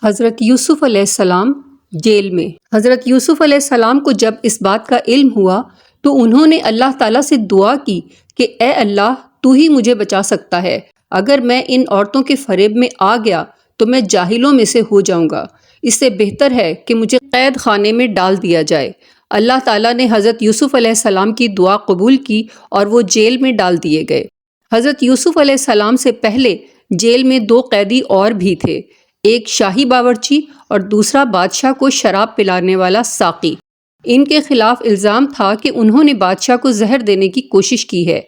حضرت یوسف علیہ السلام جیل میں۔ حضرت یوسف علیہ السلام کو جب اس بات کا علم ہوا تو انہوں نے اللہ تعالیٰ سے دعا کی کہ اے اللہ، تو ہی مجھے بچا سکتا ہے۔ اگر میں ان عورتوں کے فریب میں آ گیا تو میں جاہلوں میں سے ہو جاؤں گا۔ اس سے بہتر ہے کہ مجھے قید خانے میں ڈال دیا جائے۔ اللہ تعالیٰ نے حضرت یوسف علیہ السلام کی دعا قبول کی اور وہ جیل میں ڈال دیے گئے۔ حضرت یوسف علیہ السلام سے پہلے جیل میں 2 قیدی اور بھی تھے، ایک شاہی باورچی اور دوسرا بادشاہ کو شراب پلانے والا ساقی۔ ان کے خلاف الزام تھا کہ انہوں نے بادشاہ کو زہر دینے کی کوشش کی ہے۔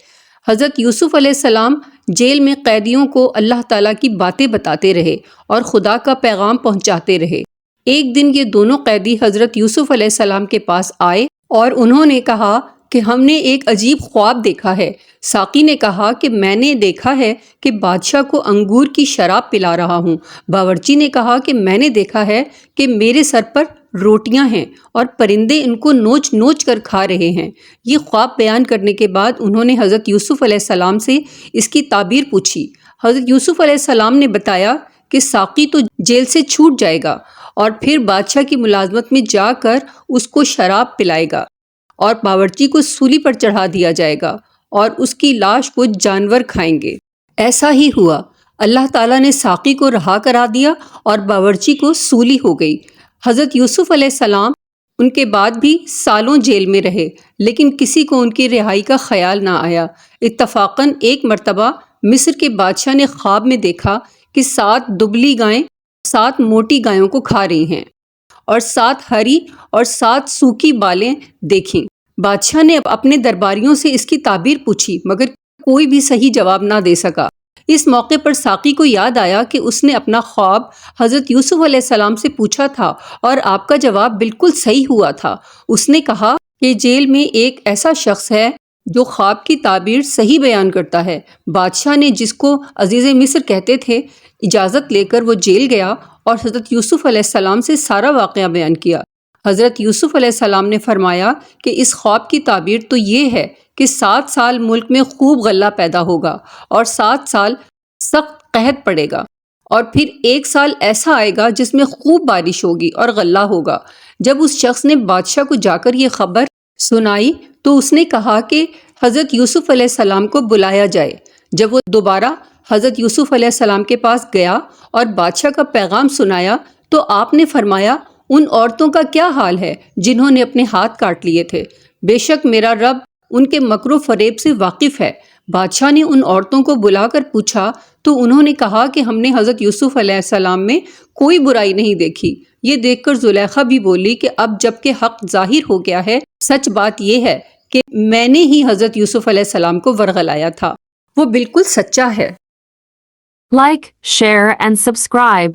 حضرت یوسف علیہ السلام جیل میں قیدیوں کو اللہ تعالیٰ کی باتیں بتاتے رہے اور خدا کا پیغام پہنچاتے رہے۔ ایک دن یہ دونوں قیدی حضرت یوسف علیہ السلام کے پاس آئے اور انہوں نے کہا کہ ہم نے ایک عجیب خواب دیکھا ہے۔ ساقی نے کہا کہ میں نے دیکھا ہے کہ بادشاہ کو انگور کی شراب پلا رہا ہوں۔ باورچی نے کہا کہ میں نے دیکھا ہے کہ میرے سر پر روٹیاں ہیں اور پرندے ان کو نوچ نوچ کر کھا رہے ہیں۔ یہ خواب بیان کرنے کے بعد انہوں نے حضرت یوسف علیہ السلام سے اس کی تعبیر پوچھی۔ حضرت یوسف علیہ السلام نے بتایا کہ ساقی تو جیل سے چھوٹ جائے گا اور پھر بادشاہ کی ملازمت میں جا کر اس کو شراب پلائے گا اور باورچی کو سولی پر چڑھا دیا جائے گا اور اس کی لاش کو جانور کھائیں گے۔ ایسا ہی ہوا۔ اللہ تعالیٰ نے ساقی کو رہا کرا دیا اور باورچی کو سولی ہو گئی۔ حضرت یوسف علیہ السلام ان کے بعد بھی سالوں جیل میں رہے، لیکن کسی کو ان کی رہائی کا خیال نہ آیا۔ اتفاقاً ایک مرتبہ مصر کے بادشاہ نے خواب میں دیکھا کہ 7 دبلی گائیں 7 موٹی گایوں کو کھا رہی ہیں اور 7 ہری اور 7 سوکھی بالیں دیکھیں۔ بادشاہ نے اپنے درباریوں سے اس کی تعبیر پوچھی مگر کوئی بھی صحیح جواب نہ دے سکا۔ اس موقع پر ساقی کو یاد آیا کہ اس نے اپنا خواب حضرت یوسف علیہ السلام سے پوچھا تھا اور آپ کا جواب بالکل صحیح ہوا تھا۔ اس نے کہا کہ جیل میں ایک ایسا شخص ہے جو خواب کی تعبیر صحیح بیان کرتا ہے۔ بادشاہ نے، جس کو عزیز مصر کہتے تھے، اجازت لے کر وہ جیل گیا اور حضرت یوسف علیہ السلام سے سارا واقعہ بیان کیا۔ حضرت یوسف علیہ السلام نے فرمایا کہ اس خواب کی تعبیر تو یہ ہے کہ 7 سال ملک میں خوب غلہ پیدا ہوگا اور 7 سال سخت قحط پڑے گا اور پھر 1 سال ایسا آئے گا جس میں خوب بارش ہوگی اور غلہ ہوگا۔ جب اس شخص نے بادشاہ کو جا کر یہ خبر سنائی تو اس نے کہا کہ حضرت یوسف علیہ السلام کو بلایا جائے۔ جب وہ دوبارہ حضرت یوسف علیہ السلام کے پاس گیا اور بادشاہ کا پیغام سنایا تو آپ نے فرمایا، ان عورتوں کا کیا حال ہے جنہوں نے اپنے ہاتھ کاٹ لیے تھے؟ بے شک میرا رب ان کے مکر و فریب سے واقف ہے۔ بادشاہ نے ان عورتوں کو بلا کر پوچھا تو انہوں نے کہا کہ ہم نے حضرت یوسف علیہ السلام میں کوئی برائی نہیں دیکھی۔ یہ دیکھ کر زلیخا بھی بولی کہ اب جب کہ حق ظاہر ہو گیا ہے، سچ بات یہ ہے کہ میں نے ہی حضرت یوسف علیہ السلام کو ورغلایا تھا، وہ بالکل سچا ہے۔ Like, share and subscribe.